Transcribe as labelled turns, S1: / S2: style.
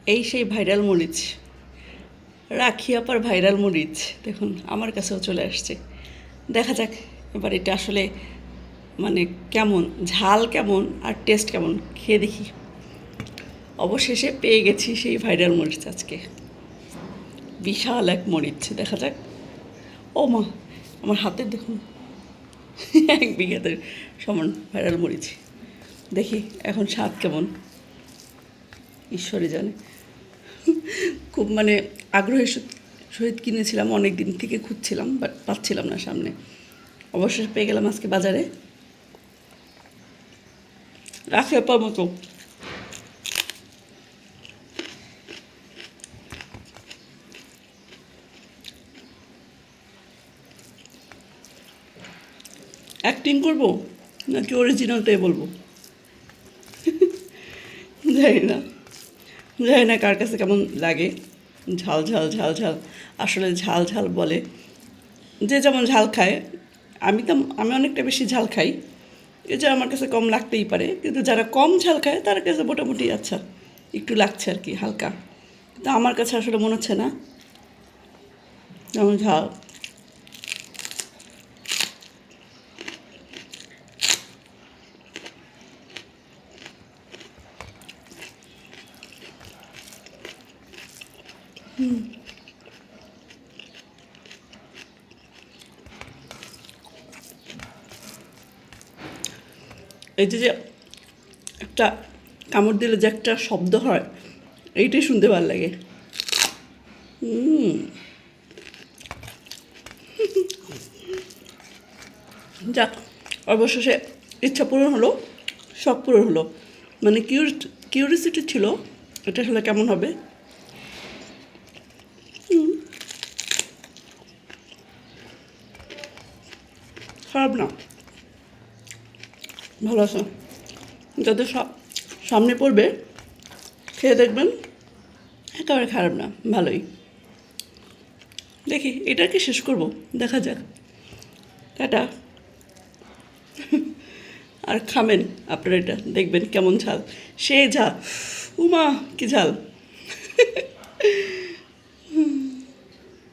S1: এই সেই ভাইরাল মরিচ, রাখি আপার ভাইরাল মরিচ দেখুন আমার কাছেও চলে আসছে। দেখা যাক এবার এটা আসলে মানে কেমন, ঝাল কেমন আর টেস্ট কেমন খেয়ে দেখি। অবশেষে পেয়ে গেছি সেই ভাইরাল মরিচ আজকে, বিশাল এক মরিচ। দেখা যাক। ও মা, আমার হাতে দেখুন 1 বিঘাতে সমান ভাইরাল মরিচ। দেখি এখন স্বাদ কেমন, ঈশ্বরই জানে। খুব মানে আগ্রহের সহিত কিনেছিলাম, অনেক দিন থেকে খুঁজছিলাম, বাট পাচ্ছিলাম না সামনে। অবশ্যই পেয়ে গেলাম আজকে বাজারে। রাখি আপার মতো অ্যাক্টিং করবো নাকি অরিজিনালটাই বলবো জানি না, জানি না কার কাছে কেমন লাগে। ঝাল ঝাল ঝাল ঝাল, আসলে ঝাল ঝাল বলে যে যেমন ঝাল খায়। আমি অনেকটা বেশি ঝাল খাই, এই যে আমার কাছে কম লাগতেই পারে, কিন্তু যারা কম ঝাল খায় তার কাছে মোটামুটি আচ্ছা একটু লাগছে আর কি, হালকা। কিন্তু আমার কাছে আসলে মনে হচ্ছে না যেমন ঝাল। এই যে যে একটা কামড় দিলে যে একটা শব্দ হয়, এইটাই শুনতে ভালো লাগে। যাক, অবশেষে ইচ্ছা পূরণ হলো, শখ পূরণ হলো। মানে কিউরিসিটি ছিল এটা আসলে কেমন হবে। খারাপ না, ভালো আছে। যাদের সামনে পড়বে খেয়ে দেখবেন, একেবারে খারাপ না, ভালোই। দেখি এটাকে শেষ করব, দেখা যাক। টাটা। আর খাবেন আপনারা, এটা দেখবেন কেমন ঝাল, সেই ঝাল। উমা কি ঝাল!